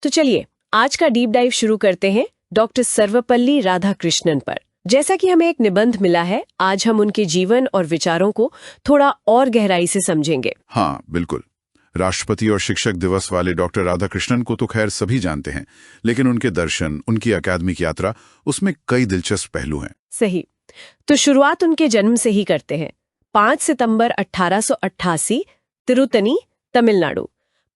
तो चलिए आज का डीप डाइव शुरू करते हैं डॉक्टर सर्वपल्ली राधाकृष्णन पर। जैसा कि हमें एक निबंध मिला है, आज हम उनके जीवन और विचारों को थोड़ा और गहराई से समझेंगे। हाँ बिल्कुल। राष्ट्रपति और शिक्षक दिवस वाले डॉक्टर राधाकृष्णन को तो खैर सभी जानते हैं, लेकिन उनके दर्शन, उनकी अकादमिक यात्रा, उसमें कई दिलचस्प पहलू हैं। सही। तो शुरुआत उनके जन्म से ही करते हैं। 5 सितंबर 1888, तिरुतनी, तमिलनाडु।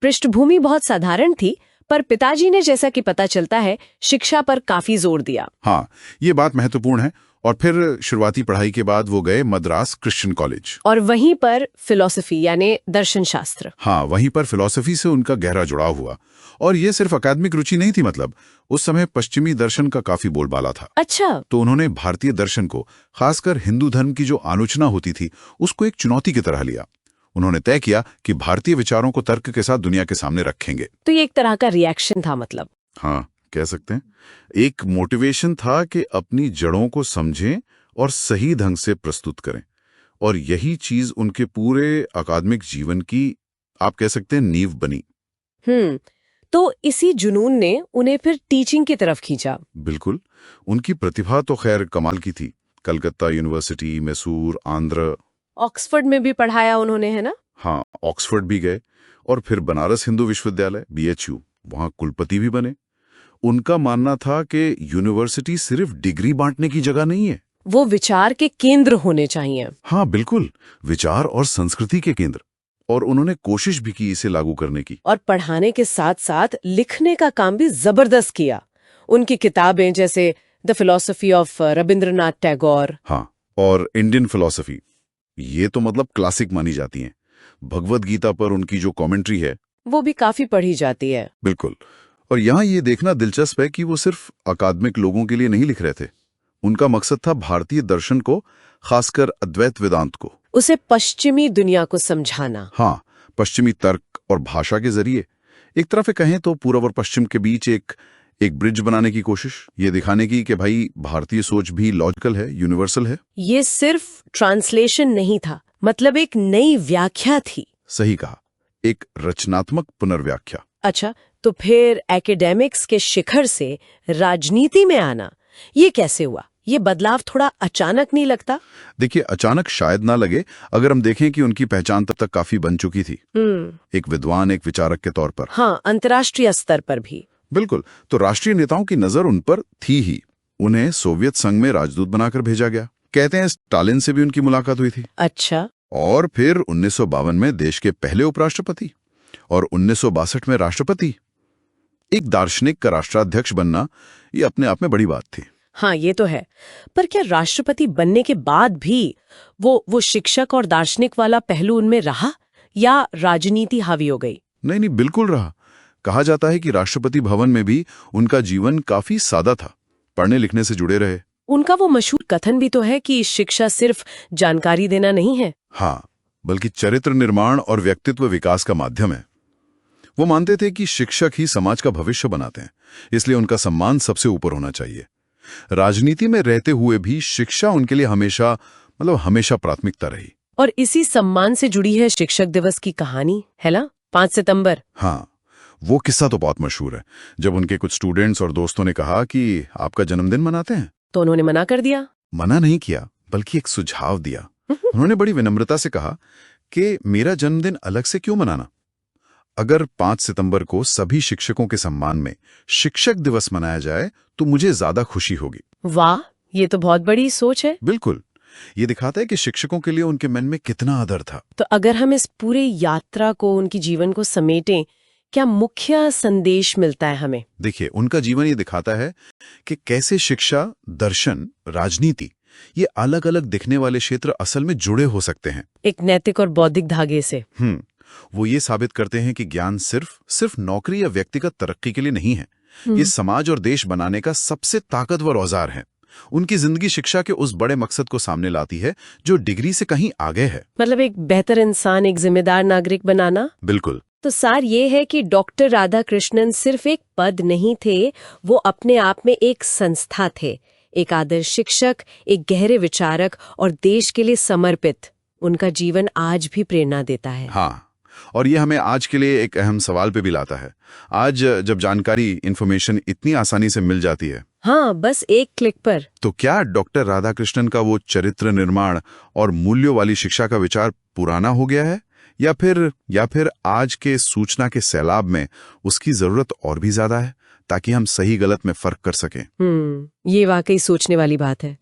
पृष्ठभूमि बहुत साधारण थी, पर पिताजी ने, जैसा कि पता चलता है, शिक्षा पर काफी जोर दिया। हाँ, ये बात महत्वपूर्ण है। और फिर शुरुआती पढ़ाई के बाद वो गए मद्रास क्रिश्चियन कॉलेज, और वहीं पर फिलॉसफी यानी दर्शन शास्त्र। हाँ, वहीं पर फिलॉसफी से उनका गहरा जुड़ाव हुआ। और ये सिर्फ अकादमिक रुचि नहीं थी, मतलब उस समय पश्चिमी दर्शन का काफी बोलबाला था। अच्छा। तो उन्होंने भारतीय दर्शन को, खासकर हिंदू धर्म की जो आलोचना होती थी, उसको एक चुनौती की तरह लिया। उन्होंने तय किया कि भारतीय विचारों को तर्क के साथ दुनिया के सामने रखेंगे। तो ये एक तरह का रिएक्शन था, मतलब। हाँ, कह सकते हैं। एक मोटिवेशन था कि अपनी जड़ों को समझें और सही ढंग से प्रस्तुत करें। और यही चीज उनके पूरे अकादमिक जीवन की, आप कह सकते हैं, नींव बनी। तो इसी जुनून ने उन्हें फिर टीचिंग की तरफ खींचा। बिल्कुल। उनकी प्रतिभा तो खैर कमाल की थी। कलकत्ता यूनिवर्सिटी, मैसूर, आंध्र, ऑक्सफोर्ड में भी पढ़ाया उन्होंने, है ना? हाँ, ऑक्सफोर्ड भी गए। और फिर बनारस हिंदू विश्वविद्यालय, BHU, वहां कुलपति भी बने। उनका मानना था कि यूनिवर्सिटी सिर्फ डिग्री बांटने की जगह नहीं है, वो विचार के केंद्र होने चाहिए। हाँ बिल्कुल, विचार और संस्कृति के केंद्र। और उन्होंने कोशिश भी की इसे लागू करने की। और पढ़ाने के साथ साथ लिखने का काम भी जबरदस्त किया। उनकी किताबें जैसे the philosophy of Rabindranath Tagore, हाँ, और इंडियन फिलॉसफी, ये तो मतलब क्लासिक मानी जाती हैं। भगवद गीता पर उनकी जो कमेंट्री है, वो भी काफी पढ़ी जाती है। बिल्कुल। और यहाँ ये देखना दिलचस्प है कि वो सिर्फ अकादमिक लोगों के लिए नहीं लिख रहे थे। उनका मकसद था भारतीय दर्शन को, खासकर अद्वैत वेदांत को, उसे पश्चिमी दुनिया को समझाना। हाँ, पश्चिमी तर्क और भाषा के जरिए। एक तरफ से कहें तो पूर्व और पश्चिम के बीच एक ब्रिज बनाने की कोशिश, ये दिखाने की कि भाई भारतीय सोच भी लॉजिकल है, यूनिवर्सल है। ये सिर्फ ट्रांसलेशन नहीं था, मतलब एक नई व्याख्या थी। सही कहा, एक रचनात्मक पुनर्व्याख्या। अच्छा, तो फिर एकेडेमिक्स के शिखर से राजनीति में आना, ये कैसे हुआ? ये बदलाव थोड़ा अचानक नहीं लगता? देखिए, अचानक शायद ना लगे, अगर हम देखें कि उनकी पहचान तब तक काफी बन चुकी थी। एक विद्वान, एक विचारक के तौर पर। हाँ, अंतर्राष्ट्रीय स्तर पर भी। बिल्कुल। तो राष्ट्रीय नेताओं की नजर उन पर थी ही। उन्हें सोवियत संघ में राजदूत बनाकर भेजा गया। कहते हैं स्टालिन से भी उनकी मुलाकात हुई थी। अच्छा। और फिर 1952 में देश के पहले उपराष्ट्रपति, और 1962 में राष्ट्रपति। एक दार्शनिक का राष्ट्राध्यक्ष बनना, ये अपने आप में बड़ी बात थी। हाँ, ये तो है। पर क्या राष्ट्रपति बनने के बाद भी वो शिक्षक और दार्शनिक वाला पहलू उनमें रहा, या राजनीति हावी हो गई? नहीं नहीं, बिल्कुल रहा। कहा जाता है कि राष्ट्रपति भवन में भी उनका जीवन काफी सादा था, पढ़ने लिखने से जुड़े रहे। उनका वो मशहूर कथन भी तो है कि शिक्षा सिर्फ जानकारी देना नहीं है। हाँ, बल्कि चरित्र निर्माण और व्यक्तित्व विकास का माध्यम है। वो मानते थे कि शिक्षक ही समाज का भविष्य बनाते हैं, इसलिए उनका सम्मान सबसे ऊपर होना चाहिए। राजनीति में रहते हुए भी शिक्षा उनके लिए हमेशा प्राथमिकता रही। और इसी सम्मान से जुड़ी है शिक्षक दिवस की कहानी, है ना? 5 सितंबर। हाँ, वो किस्सा तो बहुत मशहूर है। जब उनके कुछ स्टूडेंट्स और दोस्तों ने कहा कि आपका जन्मदिन मनाते हैं, तो उन्होंने मना कर दिया। मना नहीं किया, बल्कि एक सुझाव दिया। उन्होंने बड़ी विनम्रता से कहा कि मेरा जन्मदिन अलग से क्यों मनाना? अगर 5 सितंबर को सभी शिक्षकों के सम्मान में शिक्षक दिवस मनाया जाए तो मुझे ज्यादा खुशी होगी। वाह, ये तो बहुत बड़ी सोच है। बिल्कुल। ये दिखाता है कि शिक्षकों के लिए उनके मन में कितना आदर था। तो अगर हम इस पूरे यात्रा को, उनकी जीवन को समेटें, क्या मुख्य संदेश मिलता है हमें? देखिए, उनका जीवन ये दिखाता है कि कैसे शिक्षा, दर्शन, राजनीति, ये अलग अलग दिखने वाले क्षेत्र असल में जुड़े हो सकते हैं, एक नैतिक और बौद्धिक धागे से। वो ये साबित करते हैं कि ज्ञान सिर्फ नौकरी या व्यक्तिगत तरक्की के लिए नहीं है। ये समाज और देश बनाने का सबसे ताकतवर औजार है। उनकी जिंदगी शिक्षा के उस बड़े मकसद को सामने लाती है जो डिग्री से कहीं आगे है। मतलब एक बेहतर इंसान, एक जिम्मेदार नागरिक बनाना। बिल्कुल। तो सार ये है कि डॉक्टर राधाकृष्णन सिर्फ एक पद नहीं थे, वो अपने आप में एक संस्था थे, एक आदर्श शिक्षक, एक गहरे विचारक और देश के लिए समर्पित। उनका जीवन आज भी प्रेरणा देता है। हाँ, और ये हमें आज के लिए एक अहम सवाल पे भी लाता है। आज जब जानकारी, इन्फॉर्मेशन इतनी आसानी से मिल जाती है, हाँ, बस एक क्लिक पर, तो क्या डॉक्टर राधाकृष्णन का वो चरित्र निर्माण और मूल्यों वाली शिक्षा का विचार पुराना हो गया है, या फिर आज के सूचना के सैलाब में उसकी जरूरत और भी ज्यादा है, ताकि हम सही गलत में फर्क कर सकें? ये वाकई सोचने वाली बात है।